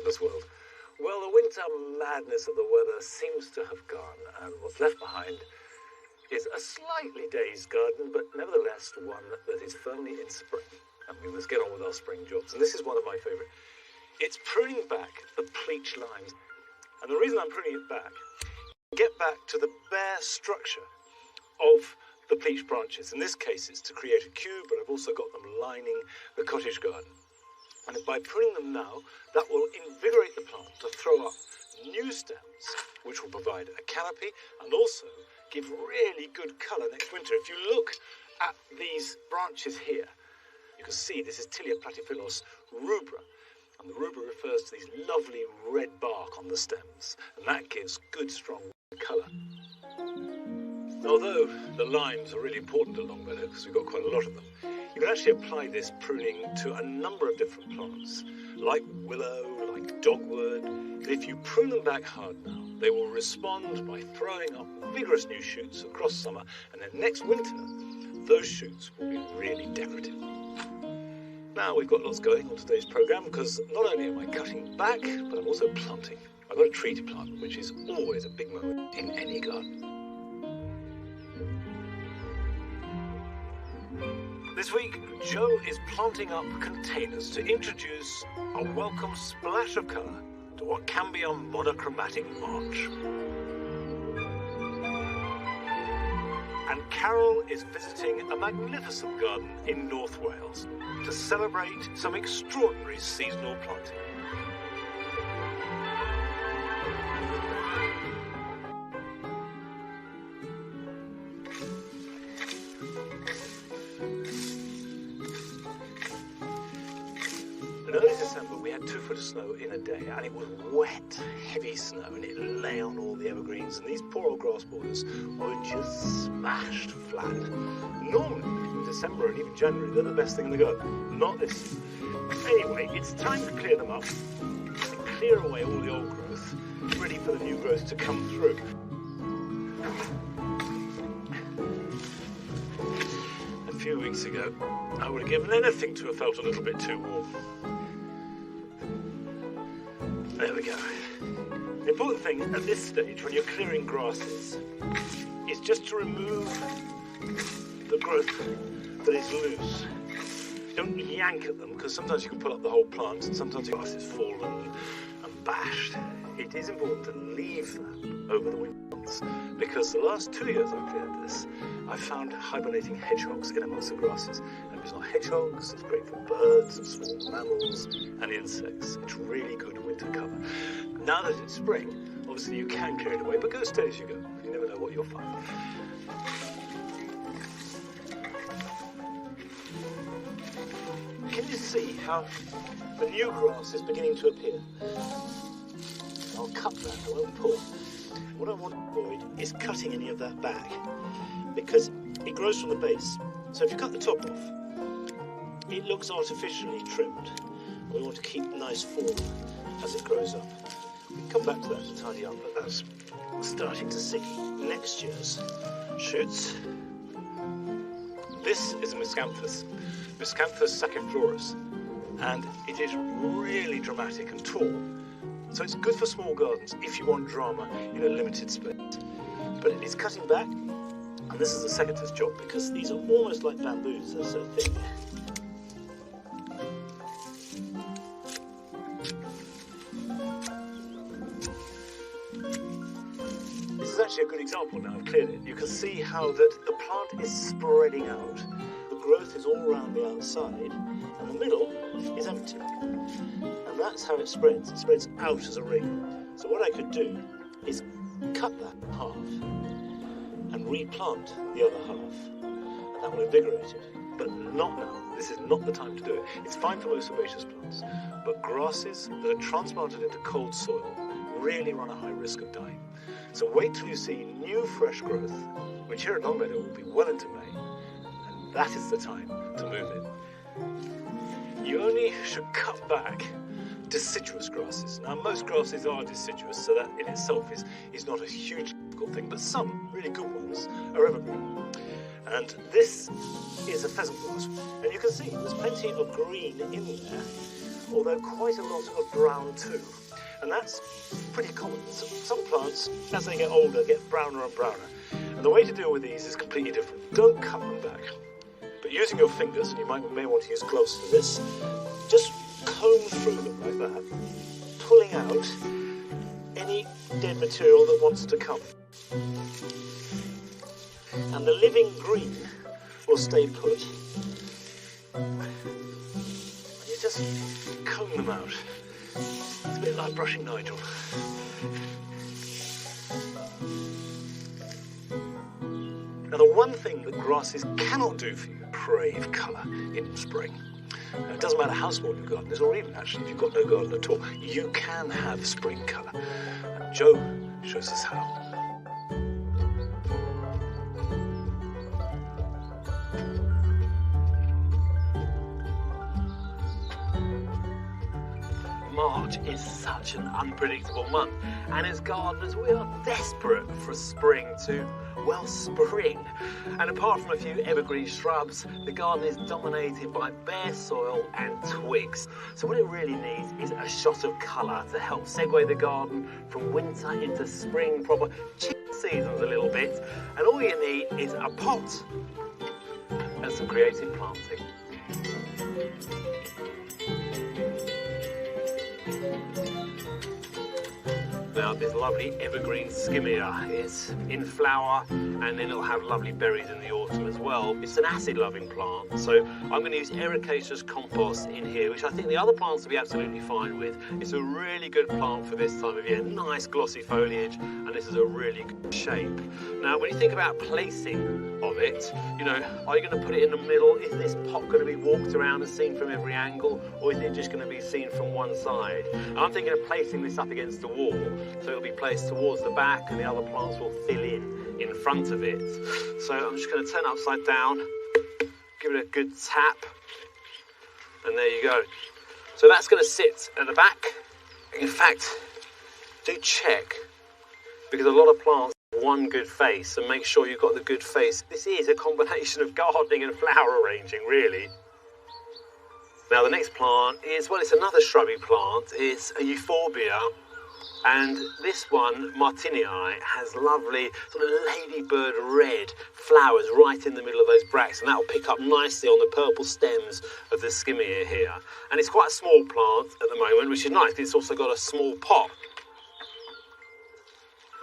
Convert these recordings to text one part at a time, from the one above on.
Gardeners'World. Well, the winter madness of the weather seems to have gone, and what's left behind is a slightly dazed garden, but nevertheless one that is firmly in spring. And we must get on with our spring jobs. And this is one of my favourite. It's pruning back the pleach limes. And the reason I'm pruning it back, get back to the bare structure of the pleach branches. In this case, it's to create a cube, but I've also got them lining the cottage garden. And by pruning them now, that will invigorate the plant to throw up new stems, which will provide a canopy and also give really good colour next winter. If you look at these branches here, you can see this is Tilia platyphilus rubra. And the rubra refers to these lovely red bark on the stems, and that gives good, strong colour. Although the limes are really important at Longmeadow because we've got quite a lot of them, you can actually apply this pruning to a number of different plants, like willow, like dogwood. But if you prune them back hard now, they will respond by throwing up vigorous new shoots across summer, and then next winter, those shoots will be really decorative. Now we've got lots going on today's programme because not only am I cutting back, but I'm also planting. I've got a tree to plant, which is always a big moment in any garden. This week, Joe is planting up containers to introduce a welcome splash of colour to what can be a monochromatic March. And Carol is visiting a magnificent garden in North Wales to celebrate some extraordinary seasonal planting. In early December, we had 2 foot of snow in a day, and it was wet, heavy snow, and it lay on all the evergreens, and these poor old grass borders were just smashed flat. Normally, in December and even January, they're the best thing in the garden. Not this. Anyway, it's time to clear them up and clear away all the old growth, ready for the new growth to come through. A few weeks ago, I would have given anything to have felt a little bit too warm. There we go. The important thing at this stage, when you're clearing grasses, is just to remove the growth that is loose. Don't yank at them, because sometimes you can pull up the whole plant, and sometimes the grass is fallen and bashed. It is important to leave that over the winter months, because the last 2 years I've cleared this, I've found hibernating hedgehogs in amongst the grasses. And if it's not hedgehogs, it's great for birds and small mammals and insects. It's really good winter cover. Now that it's spring, obviously you can clear it away, but go steady as you go. You never know what you'll find. Can you see how the new grass is beginning to appear? I'll cut that, I won't pull. What I want to avoid is cutting any of that back, because it grows from the base. So if you cut the top off, it looks artificially trimmed. We want to keep nice form as it grows up. We can come back to that to tidy up, but that's starting to see next year's shoots. This is a Miscanthus sacciflorus, and it is really dramatic and tall. So it's good for small gardens if you want drama in a limited space. But it is cutting back, and this is the secateurs job because these are almost like bamboos, they're so thick. This is actually a good example now I've cleared it. You can see how that the plant is spreading out. The growth is all around the outside, and the middle is empty. And that's how it spreads. It spreads out as a ring. So what I could do is cut that in half and replant the other half. And that will invigorate it. But not now. This is not the time to do it. It's fine for most herbaceous plants. But grasses that are transplanted into cold soil really run a high risk of dying. So wait till you see new fresh growth, which here at Longmeadow will be well into May. And that is the time to move in. You only should cut back deciduous grasses. Now, most grasses are deciduous, so that in itself is not a huge difficult thing, but some really good ones are evergreen. And this is a pheasant grass, and you can see there's plenty of green in there, although quite a lot of brown too. And that's pretty common. Some plants, as they get older, get browner and browner. And the way to deal with these is completely different. Don't cut them back, but using your fingers, and you may want to use gloves for this, just comb through them like that, pulling out any dead material that wants to come. And the living green will stay put. And you just comb them out. It's a bit like brushing Nigel. Now, the one thing that grasses cannot do for you, crave colour in spring. Now, it doesn't matter how small your garden is, or even actually if you've got no garden at all, you can have spring colour. And Joe shows us how. March is such an unpredictable month, and as gardeners we are desperate for spring to, well, spring. And apart from a few evergreen shrubs, the garden is dominated by bare soil and twigs. So what it really needs is a shot of colour to help segue the garden from winter into spring, proper chick seasons a little bit. And all you need is a pot and some creative planting. Now, this lovely evergreen skimmia is in flower, and then it'll have lovely berries in the autumn as well. It's an acid-loving plant, so I'm going to use ericaceous compost in here, which I think the other plants will be absolutely fine with. It's a really good plant for this time of year. Nice glossy foliage, and this is a really good shape. Now, when you think about placing of it, you know, are you going to put it in the middle? Is this pot going to be walked around and seen from every angle, or is it just going to be seen from one side? And I'm thinking of placing this up against the wall, so it'll be placed towards the back and the other plants will fill in front of it. So I'm just going to turn it upside down, give it a good tap, and there you go. So that's going to sit at the back. In fact, do check, because a lot of plants have one good face, and make sure you've got the good face. This is a combination of gardening and flower arranging, really. Now the next plant is, well, it's another shrubby plant. It's a euphorbia. And this one, Martinii, has lovely sort of ladybird red flowers right in the middle of those bracts, and that will pick up nicely on the purple stems of the skimmia here. And it's quite a small plant at the moment, which is nice because it's also got a small pot.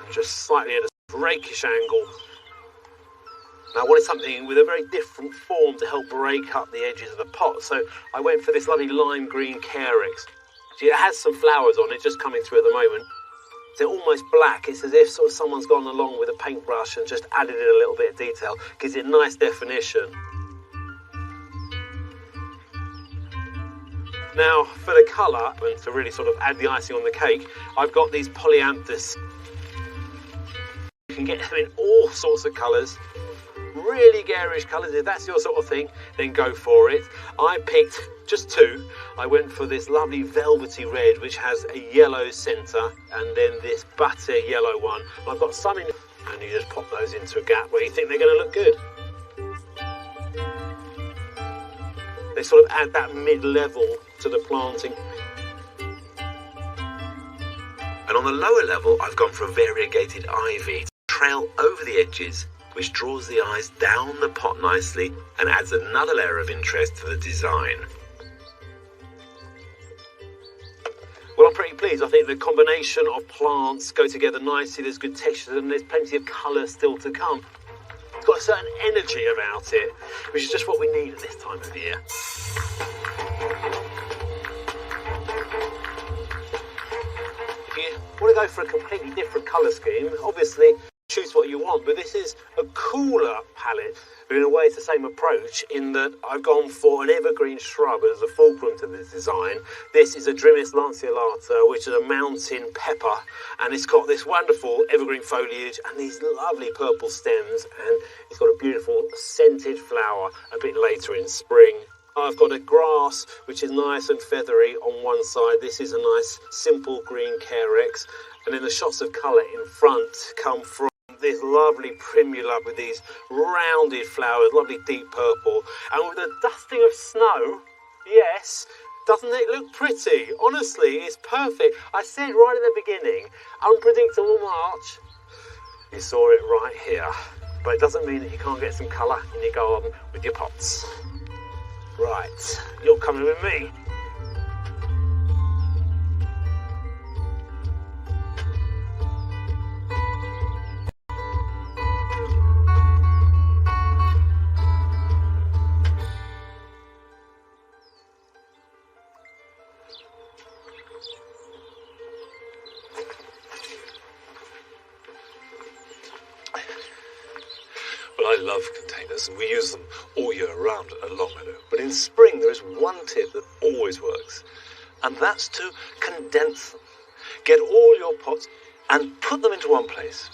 And just slightly at a rakish angle. Now I wanted something with a very different form to help break up the edges of the pot, so I went for this lovely lime green carex. It has some flowers on it, just coming through at the moment. They're almost black. It's as if sort of someone's gone along with a paintbrush and just added in a little bit of detail. Gives it nice definition. Now, for the colour, and to really sort of add the icing on the cake, I've got these polyanthus. You can get them in all sorts of colours. Really garish colours. If that's your sort of thing, then go for it. I picked just two. I went for this lovely velvety red, which has a yellow centre, and then this butter yellow one. I've got some in, and you just pop those into a gap where you think they're going to look good. They sort of add that mid-level to the planting. And on the lower level, I've gone for a variegated ivy to trail over the edges, which draws the eyes down the pot nicely and adds another layer of interest to the design. Well, I'm pretty pleased. I think the combination of plants go together nicely. There's good texture and there's plenty of colour still to come. It's got a certain energy about it, which is just what we need at this time of year. If you want to go for a completely different colour scheme, obviously choose what you want, but this is a cooler palette, but in a way it's the same approach in that I've gone for an evergreen shrub as a fulcrum to this design. This is a Drimis lanceolata, which is a mountain pepper, and it's got this wonderful evergreen foliage and these lovely purple stems, and it's got a beautiful scented flower a bit later in spring. I've got a grass which is nice and feathery on one side. This is a nice simple green carex, and then the shots of colour in front come from this lovely primula with these rounded flowers, lovely deep purple, and with a dusting of snow, yes, Doesn't it look pretty? Honestly, it's perfect. I said right at the beginning, unpredictable March. You saw it right here. But it doesn't mean that you can't get some colour in your garden with your pots. Right, you're coming with me. Well, I love containers and we use them all year round at Longmeadow. But in spring there is one tip that always works, and that's to condense them. Get all your pots and put them into one place.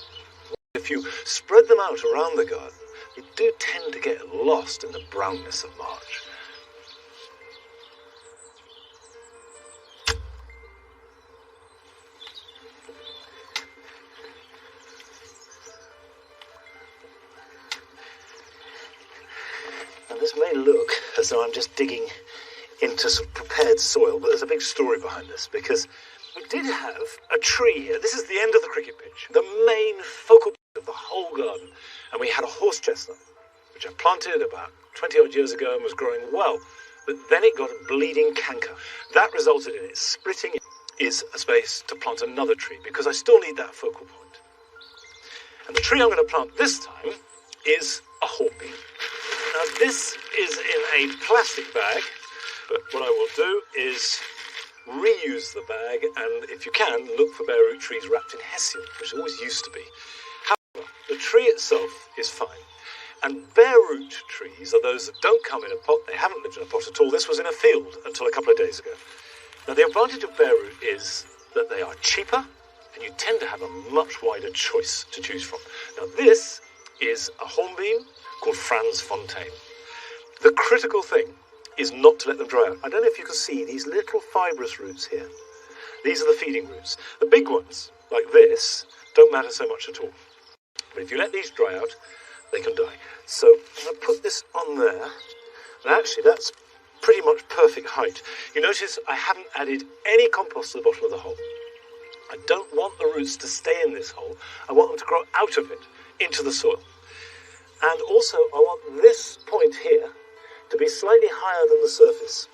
If you spread them out around the garden, they do tend to get lost in the brownness of March. This may look as though I'm just digging into some prepared soil, but there's a big story behind this, because we did have a tree here. This is the end of the cricket pitch, the main focal point of the whole garden. And we had a horse chestnut, which I planted about 20 odd years ago and was growing well. But then it got a bleeding canker. That resulted in it splitting. Is a space to plant another tree, because I still need that focal point. And the tree I'm going to plant this time is a hornbeam. Now this is in a plastic bag, but what I will do is reuse the bag, and if you can, look for bare root trees wrapped in hessian, which always used to be. However, the tree itself is fine, and bare root trees are those that don't come in a pot. They haven't lived in a pot at all. This was in a field until a couple of days ago. Now the advantage of bare root is that they are cheaper, and you tend to have a much wider choice to choose from. Now this is a hornbeam called Franz Fontaine. The critical thing is not to let them dry out. I don't know if you can see these little fibrous roots here. These are the feeding roots. The big ones, like this, don't matter so much at all. But if you let these dry out, they can die. So I'm going to put this on there. And actually, that's pretty much perfect height. You notice I haven't added any compost to the bottom of the hole. I don't want the roots to stay in this hole. I want them to grow out of it into the soil. And also, I want this point here to be slightly higher than the surface.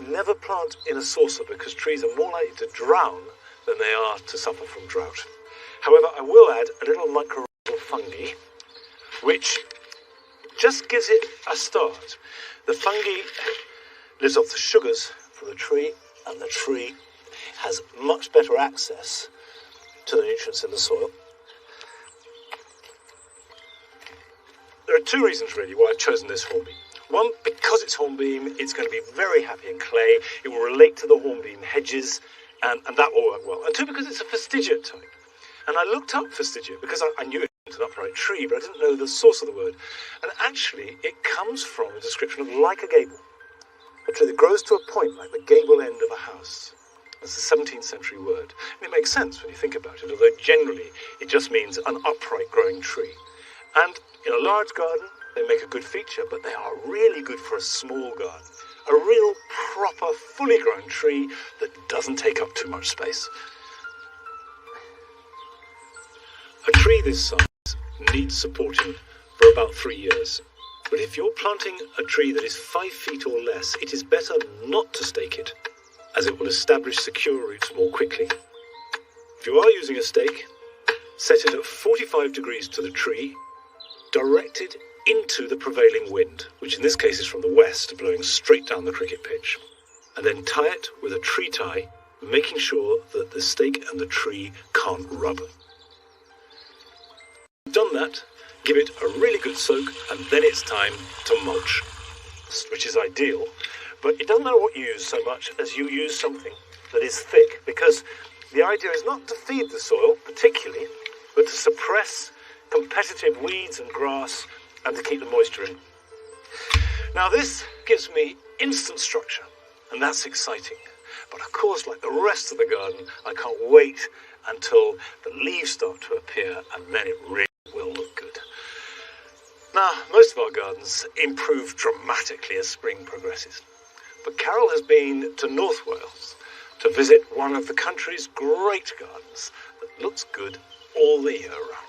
Never plant in a saucer, because trees are more likely to drown than they are to suffer from drought. However, I will add a little mycorrhizal fungi, which just gives it a start. The fungi lives off the sugars from the tree, and the tree has much better access to the nutrients in the soil. There are two reasons really why I've chosen this hornbeam. One, because it's hornbeam, it's going to be very happy in clay. It will relate to the hornbeam hedges, and that will work well. And two, because it's a fastigiate type. And I looked up fastigiate because I knew it was an upright tree, but I didn't know the source of the word. And actually, it comes from a description of like a gable. A tree that grows to a point like the gable end of a house. That's a 17th century word. And it makes sense when you think about it, although generally it just means an upright growing tree. And in a large garden, they make a good feature, but they are really good for a small garden. A real proper, fully grown tree that doesn't take up too much space. A tree this size needs supporting for about 3 years. But if you're planting a tree that is 5 feet or less, it is better not to stake it, as it will establish secure roots more quickly. If you are using a stake, set it at 45 degrees to the tree, directed into the prevailing wind, which in this case is from the west, blowing straight down the cricket pitch. And then tie it with a tree tie, making sure that the stake and the tree can't rub. Done that, give it a really good soak, and then it's time to mulch, which is ideal. But it doesn't matter what you use so much as you use something that is thick, because the idea is not to feed the soil particularly, but to suppress competitive weeds and grass and to keep the moisture in. Now this gives me instant structure, and that's exciting. But of course, like the rest of the garden, I can't wait until the leaves start to appear, and then it really will look good. Now, most of our gardens improve dramatically as spring progresses. But Carol has been to North Wales to visit one of the country's great gardens that looks good all the year round.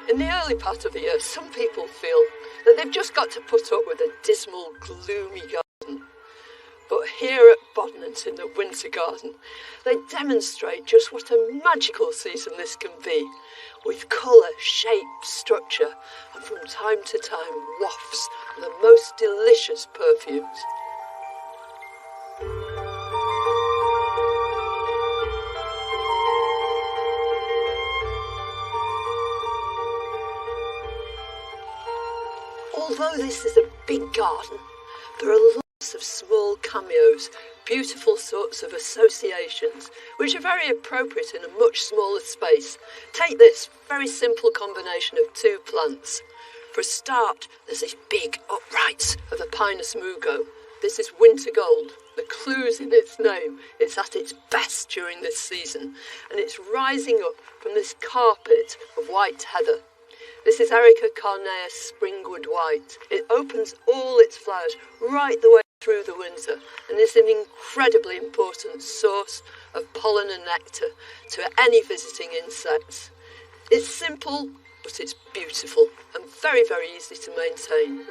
In the early part of the year, some people feel that they've just got to put up with a dismal, gloomy garden. But here at Bodnant in the Winter Garden, they demonstrate just what a magical season this can be, with colour, shape, structure, and from time to time wafts of the most delicious perfumes. Although this is a big garden, there are lots of small cameos, beautiful sorts of associations, which are very appropriate in a much smaller space. Take this very simple combination of two plants. For a start, there's these big uprights of the Pinus mugo. This is winter gold. The clue's in its name. It's at its best during this season, and it's rising up from this carpet of white heather. This is Erica carnea springwood white. It opens all its flowers right the way through the winter and is an incredibly important source of pollen and nectar to any visiting insects. It's simple, but it's beautiful and very, very easy to maintain.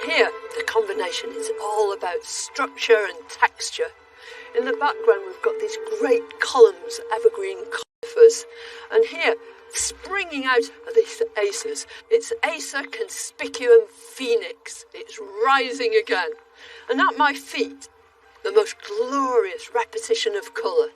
Here, the combination is all about structure and texture. In the background, we've got these great columns, evergreen conifers. And here, springing out of these acers, it's Acer conspicuum phoenix. It's rising again. And at my feet, the most glorious repetition of colour,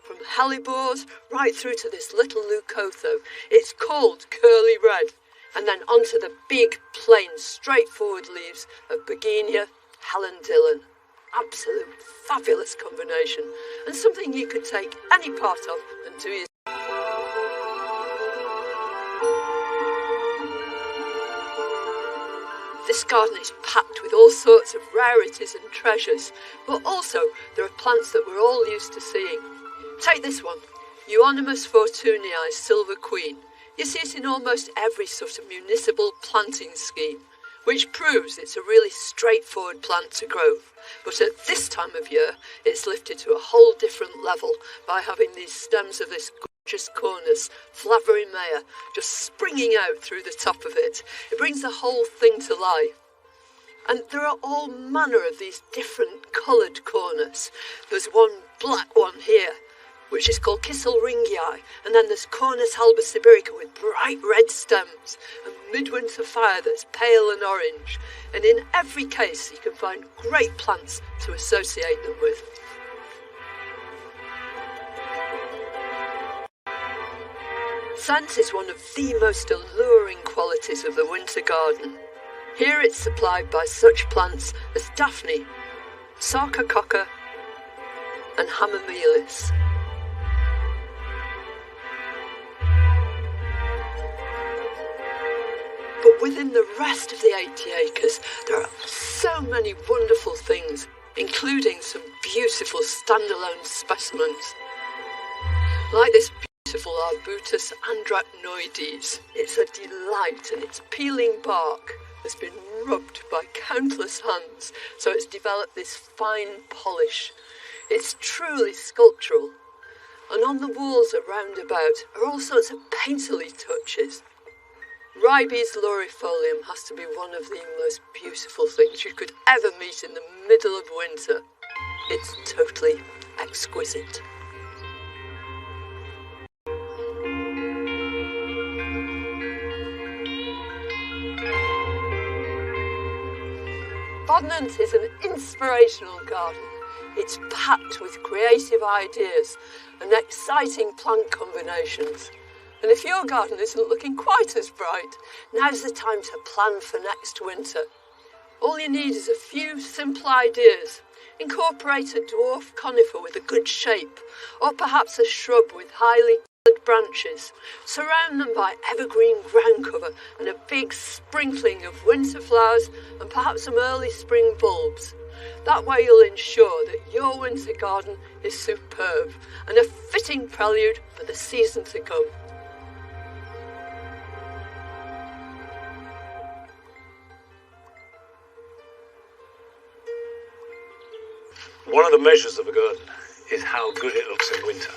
from hellebores right through to this little leucotho. It's called curly red. And then onto the big, plain, straightforward leaves of Begonia, Helen Dillon. Absolute fabulous combination, and something you could take any part of and do yourself. This garden is packed with all sorts of rarities and treasures, but also there are plants that we're all used to seeing. Take this one, Euonymus fortunii, silver queen. You see it in almost every sort of municipal planting scheme, which proves it's a really straightforward plant to grow. But at this time of year, it's lifted to a whole different level by having these stems of this gorgeous cornus, Flavarymea, just springing out through the top of it. It brings the whole thing to life. And there are all manner of these different coloured cornus. There's one black one here, which is called Kysselringii, and then there's Cornus albosibirica with bright red stems, and midwinter fire that's pale and orange, and in every case you can find great plants to associate them with. Scent is one of the most alluring qualities of the winter garden. Here it's supplied by such plants as Daphne, Sarcococca, and Hamamelis. But within the rest of the 80 acres, there are so many wonderful things, including some beautiful standalone specimens. Like this beautiful Arbutus andrachnoides. It's a delight, and its peeling bark has been rubbed by countless hands, so it's developed this fine polish. It's truly sculptural. And on the walls around about are all sorts of painterly touches. Ribes laurifolium has to be one of the most beautiful things you could ever meet in the middle of winter. It's totally exquisite. Bodnant is an inspirational garden. It's packed with creative ideas and exciting plant combinations. And if your garden isn't looking quite as bright, now's the time to plan for next winter. All you need is a few simple ideas. Incorporate a dwarf conifer with a good shape, or perhaps a shrub with highly coloured dead branches. Surround them by evergreen ground cover and a big sprinkling of winter flowers and perhaps some early spring bulbs. That way you'll ensure that your winter garden is superb and a fitting prelude for the season to come. One of the measures of a garden is how good it looks in winter.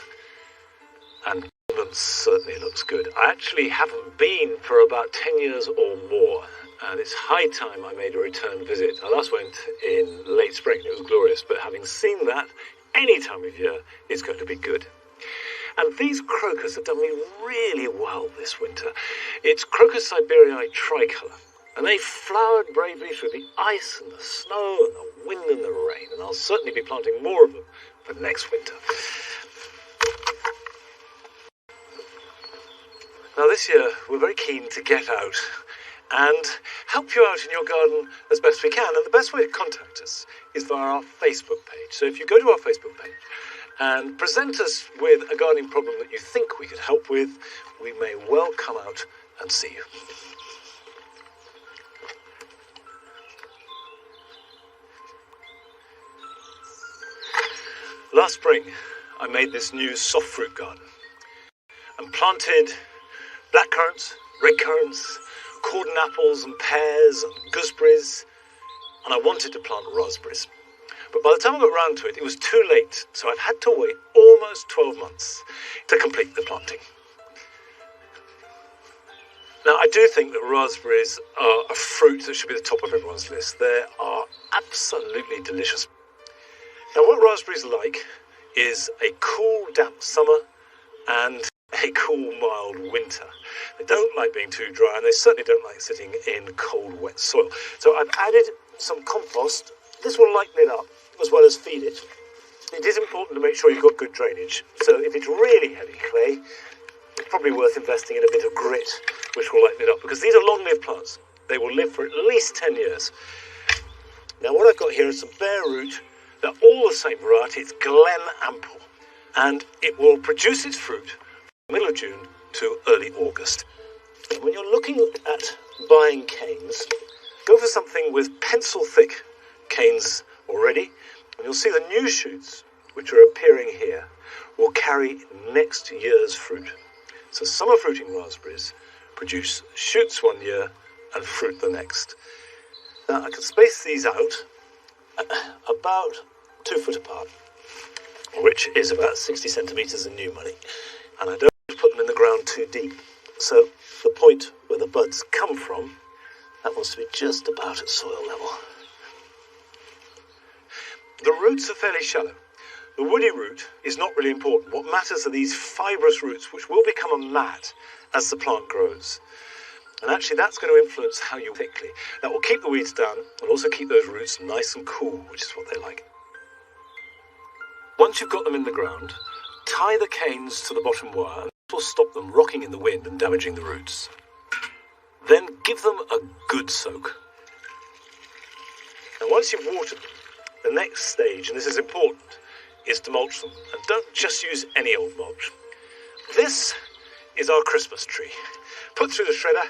And it certainly looks good. I actually haven't been for about 10 years or more. And it's high time I made a return visit. I last went in late spring. It was glorious. But having seen that, any time of year is going to be good. And these crocus have done me really well this winter. It's Crocus Siberiae tricolour. And they flowered bravely through the ice and the snow and the wind and the rain. And I'll certainly be planting more of them for next winter. Now this year, we're very keen to get out and help you out in your garden as best we can. And the best way to contact us is via our Facebook page. So if you go to our Facebook page and present us with a gardening problem that you think we could help with, we may well come out and see you. Last spring, I made this new soft fruit garden and planted blackcurrants, red currants, cordon apples and pears and gooseberries, and I wanted to plant raspberries. But by the time I got round to it, it was too late, so I've had to wait almost 12 months to complete the planting. Now, I do think that raspberries are a fruit that should be at the top of everyone's list. They are absolutely delicious. Now, what raspberries like is a cool, damp summer and a cool, mild winter. They don't like being too dry, and they certainly don't like sitting in cold, wet soil. So I've added some compost. This will lighten it up as well as feed it. It is important to make sure you've got good drainage. So if it's really heavy clay, it's probably worth investing in a bit of grit, which will lighten it up, because these are long-lived plants. They will live for at least 10 years. Now, what I've got here is some bare root. They're all the same variety. It's Glen Ample, and it will produce its fruit from middle of June to early August. And when you're looking at buying canes, go for something with pencil-thick canes already, and you'll see the new shoots, which are appearing here, will carry next year's fruit. So summer fruiting raspberries produce shoots one year and fruit the next. Now, I can space these out about 2 foot apart, which is about 60 centimetres in new money. And I don't put them in the ground too deep. So the point where the buds come from, that wants to be just about at soil level. The roots are fairly shallow. The woody root is not really important. What matters are these fibrous roots, which will become a mat as the plant grows. And actually that's going to influence how you thickly. That will keep the weeds down and also keep those roots nice and cool, which is what they like. Once you've got them in the ground, tie the canes to the bottom wire, and this will stop them rocking in the wind and damaging the roots. Then give them a good soak. And once you've watered them, the next stage, and this is important, is to mulch them. And don't just use any old mulch. This is our Christmas tree, put through the shredder.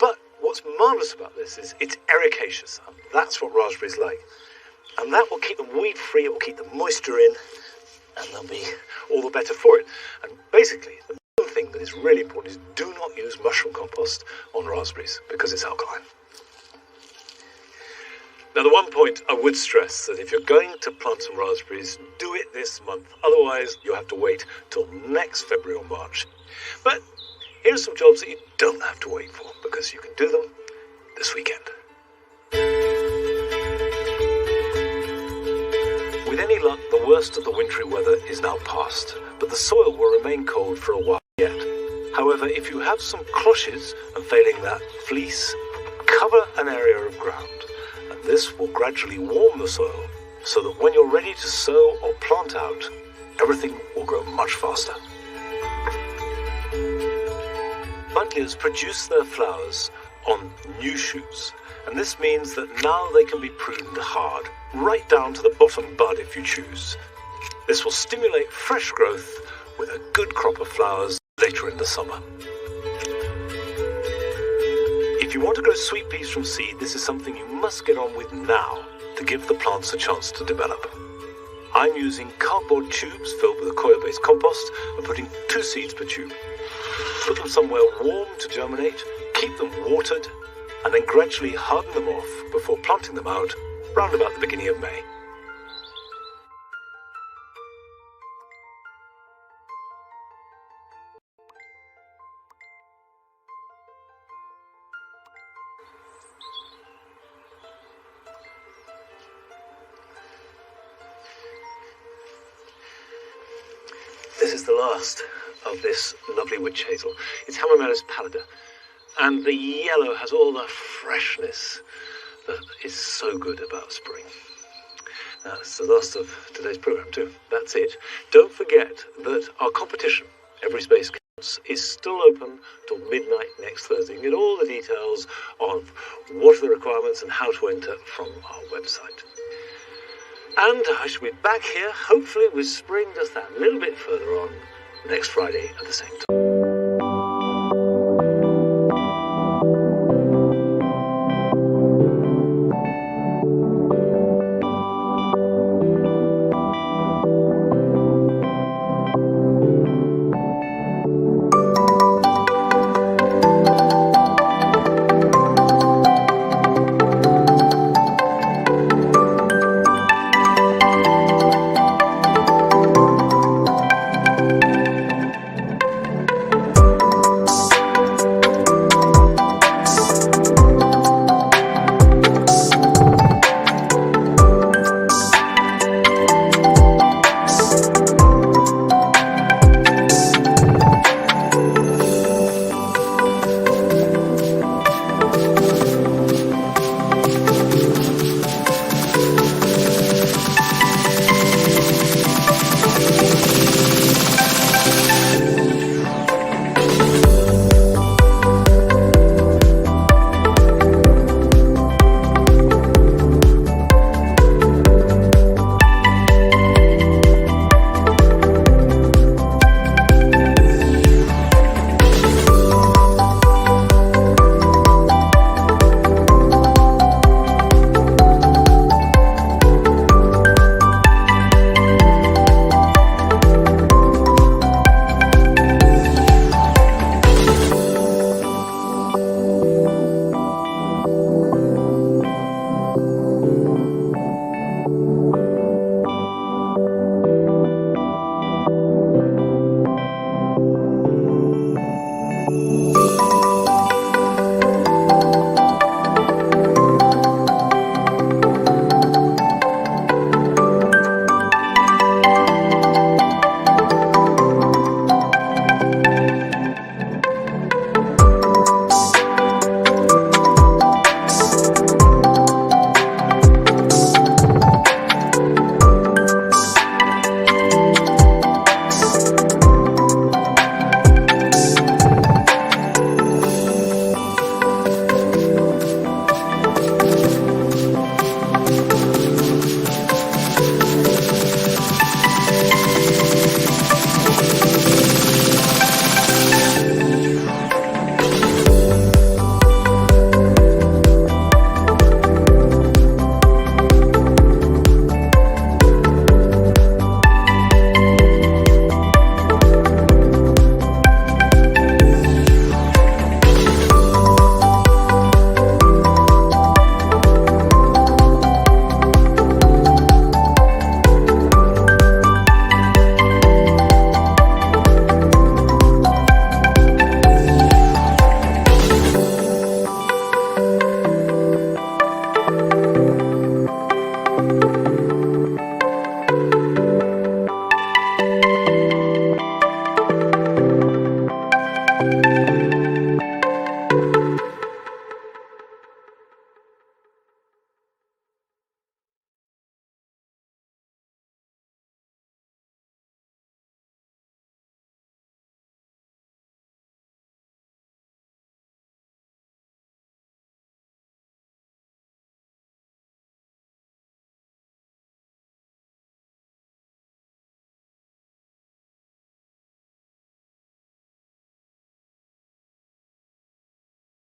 But what's marvellous about this is it's ericaceous, and that's what raspberries like. And that will keep them weed-free, it will keep the moisture in, and they'll be all the better for it. And basically, the main thing that is really important is do not use mushroom compost on raspberries, because it's alkaline. Now, the one point I would stress that if you're going to plant some raspberries, do it this month. Otherwise, you'll have to wait till next February or March. But here are some jobs that you don't have to wait for, because you can do them this weekend. With any luck, the worst of the wintry weather is now past, but the soil will remain cold for a while yet. However, if you have some cloches, and failing that, fleece, cover an area of ground, and this will gradually warm the soil, so that when you're ready to sow or plant out, everything will grow much faster. Buddleias produce their flowers on new shoots, and this means that now they can be pruned hard, right down to the bottom bud if you choose. This will stimulate fresh growth with a good crop of flowers later in the summer. If you want to grow sweet peas from seed, this is something you must get on with now to give the plants a chance to develop. I'm using cardboard tubes filled with a coir-based compost and putting 2 seeds per tube. Put them somewhere warm to germinate, keep them watered, and then gradually harden them off before planting them out round about the beginning of May. This is the last of this lovely witch hazel. It's Hamamelis pallida, and the yellow has all the freshness that is so good about spring. It's the last of today's programme too. That's it. Don't forget that our competition, Every Space Counts, is still open till midnight next Thursday. You can get all the details of what are the requirements and how to enter from our website. And I shall be back here, hopefully with spring just that little bit further on, next Friday at the same time.